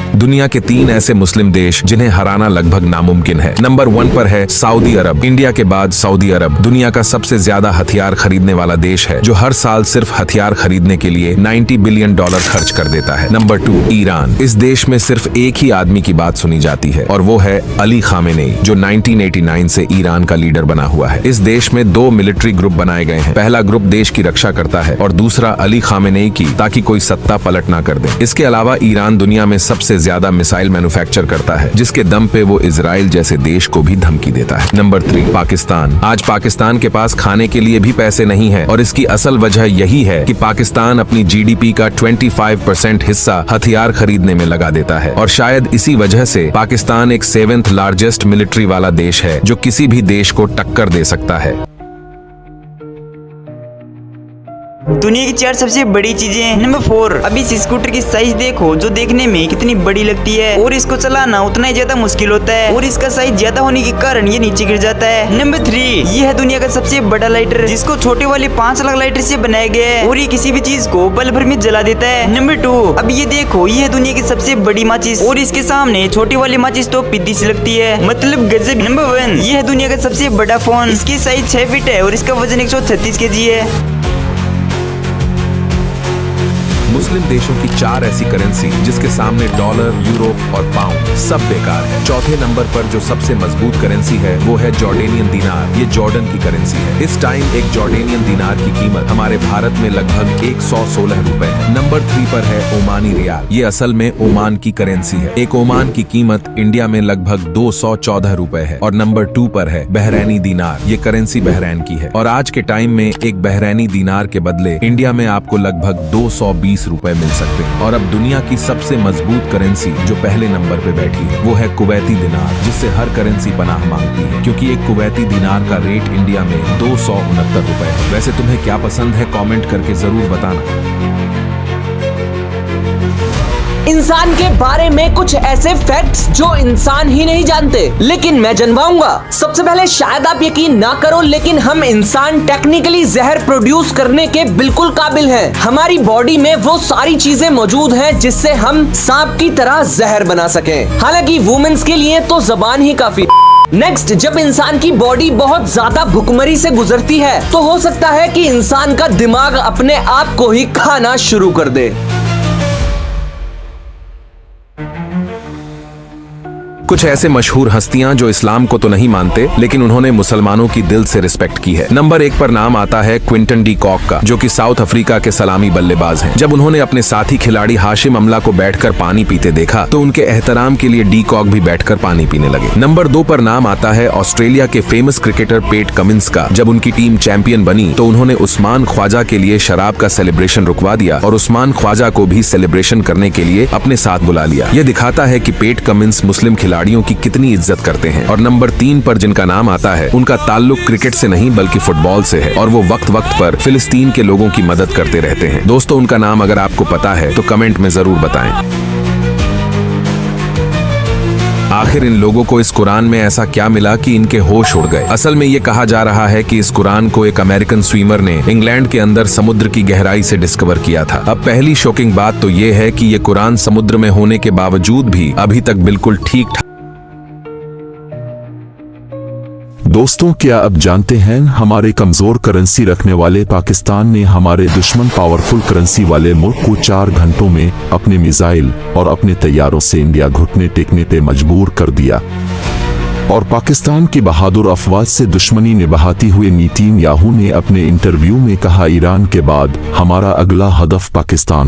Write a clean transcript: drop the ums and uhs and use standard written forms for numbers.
दुनिया के 3 ऐसे मुस्लिम देश जिन्हें हराना लगभग नामुमकिन है। नंबर 1 पर है सऊदी अरब। इंडिया के बाद सऊदी अरब दुनिया का सबसे ज्यादा हथियार खरीदने वाला देश है, जो हर साल सिर्फ हथियार खरीदने के लिए $90 बिलियन खर्च कर देता है। Number 2 Iran. इस देश में सिर्फ एक ही आदमी की बात सुनी जाती है और वो है अली खामेनेई, जो 1989 से ईरान का लीडर बना हुआ है। इस देश में 2 मिलिट्री ग्रुप बनाए गए हैं। पहला ग्रुप देश की रक्षा करता है और दूसरा अली खामेनेई की, ताकि कोई सत्ता पलट ना कर दे। इसके अलावा ईरान दुनिया में सबसे ज्यादा मिसाइल मैन्युफैक्चर करता है, जिसके दम पे वो इजराइल जैसे देश को भी धमकी देता है। नंबर 3 पाकिस्तान। आज पाकिस्तान के पास खाने के लिए भी पैसे नहीं है और इसकी असल वजह यही है कि पाकिस्तान अपनी GDP का 25% हिस्सा हथियार खरीदने में लगा देता है और शायद इसी वजह से पाकिस्तान एक 7th लार्जेस्ट मिलिट्री वाला देश है, जो किसी भी देश को टक्कर दे सकता है। दुनिया की 4 सबसे बड़ी चीजें। नंबर 4, अभी इस स्कूटर की साइज देखो, जो देखने में कितनी बड़ी लगती है और इसको चलाना उतना ही ज्यादा मुश्किल होता है और इसका साइज ज्यादा होने के कारण ये नीचे गिर जाता है। नंबर 3, ये है दुनिया का सबसे बड़ा लाइटर, जिसको छोटे वाले 5 लाख लाइटर से बनाया गया है और ये किसी भी चीज को पल भर में जला देता है। नंबर 2, अब ये देखो, ये है दुनिया की सबसे बड़ी माचिस और इसके सामने छोटी वाली माचिस तो पिद्दी सी लगती है, मतलब गजब। नंबर 1, ये है दुनिया का सबसे बड़ा फोन, इसकी साइज 6 फीट है और इसका वजन 136 kg है। मुस्लिम देशों की 4 ऐसी करेंसी जिसके सामने डॉलर, यूरो और पाउंड सब बेकार है। चौथे नंबर पर जो सबसे मजबूत करेंसी है वो है जॉर्डेनियन दिनार। ये जॉर्डन की करेंसी है। इस टाइम एक जॉर्डेनियन दिनार की कीमत हमारे भारत में लगभग 116 रुपए है। नंबर 3 पर है ओमानी रियाल। ये असल में ओमान की करेंसी है। एक ओमान की कीमत इंडिया में लगभग 214 रुपए है। और नंबर 2 पर है बहरैनी दिनार। ये करेंसी बहरैन की है और आज के टाइम में एक बहरैनी दिनार के बदले इंडिया में आपको लगभग 220 रुपए मिल सकते हैं। और अब दुनिया की सबसे मजबूत करेंसी जो पहले नंबर पे बैठी है वो है कुवैती दिनार, जिससे हर करेंसी पनाह मांगती है, क्योंकि एक कुवैती दिनार का रेट इंडिया में 269 रुपए है। वैसे तुम्हें क्या पसंद है, कमेंट करके जरूर बताना। इंसान के बारे में कुछ ऐसे फैक्ट्स जो इंसान ही नहीं जानते, लेकिन मैं जनवाऊंगा। सबसे पहले शायद आप यकीन ना करो, लेकिन हम इंसान टेक्निकली जहर प्रोड्यूस करने के बिल्कुल काबिल हैं। हमारी बॉडी में वो सारी चीजें मौजूद हैं जिससे हम सांप की तरह जहर बना सकें। हालांकि वुमेन्स के लिए तो जबान ही काफी। नेक्स्ट, जब इंसान की बॉडी बहुत ज्यादा भुखमरी से गुजरती है तो हो सकता है कि इंसान का दिमाग अपने आप को ही खाना शुरू कर दे। कुछ ऐसे मशहूर हस्तियां जो इस्लाम को तो नहीं मानते, लेकिन उन्होंने मुसलमानों की दिल से रिस्पेक्ट की है। नंबर 1 पर नाम आता है क्विंटन डी कॉक का, जो कि साउथ अफ्रीका के सलामी बल्लेबाज हैं। जब उन्होंने अपने साथी खिलाड़ी हाशिम अमला को बैठकर पानी पीते देखा तो उनके एहतराम के लिए डी कॉक भी बैठकर पानी पीने लगे। नंबर 2 पर नाम आता है ऑस्ट्रेलिया के फेमस क्रिकेटर पेट कमिंस का। जब उनकी टीम चैंपियन बनी तो उन्होंने उस्मान ख्वाजा के लिए शराब का सेलिब्रेशन रुकवा दिया और उस्मान ख्वाजा को भी सेलिब्रेशन करने के लिए अपने साथ बुला लिया। यह दिखाता है कि पेट कमिंस मुस्लिम खिलाड़ियों की कितनी इज्जत करते हैं। और नंबर 3 पर जिनका नाम आता है, उनका ताल्लुक क्रिकेट से नहीं बल्कि फुटबॉल से है और वो वक्त वक्त पर फिलिस्तीन के लोगों की मदद करते रहते हैं। दोस्तों, उनका नाम अगर आपको पता है तो कमेंट में जरूर बताएं। आखिर इन लोगों को इस कुरान में ऐसा क्या मिला कि इनके होश उड़ गए? असल में ये कहा जा रहा है कि इस कुरान को एक अमेरिकन स्विमर ने इंग्लैंड के अंदर समुद्र की गहराई से डिस्कवर किया था। अब पहली शॉकिंग बात तो ये है कि ये कुरान समुद्र में होने के बावजूद भी अभी तक बिल्कुल ठीक ठाक। दोस्तों, क्या अब जानते हैं हमारे कमजोर करेंसी रखने वाले पाकिस्तान ने हमारे दुश्मन पावरफुल करेंसी वाले मुल्क को 4 घंटों में अपने मिसाइल और अपने तैयारों से इंडिया घुटने टेकने पे मजबूर कर दिया। और पाकिस्तान की बहादुर अफवाज से दुश्मनी निभाती हुए नेतन्याहू ने अपने इंटरव्यू में कहा, ईरान के बाद हमारा अगला हदफ पाकिस्तान।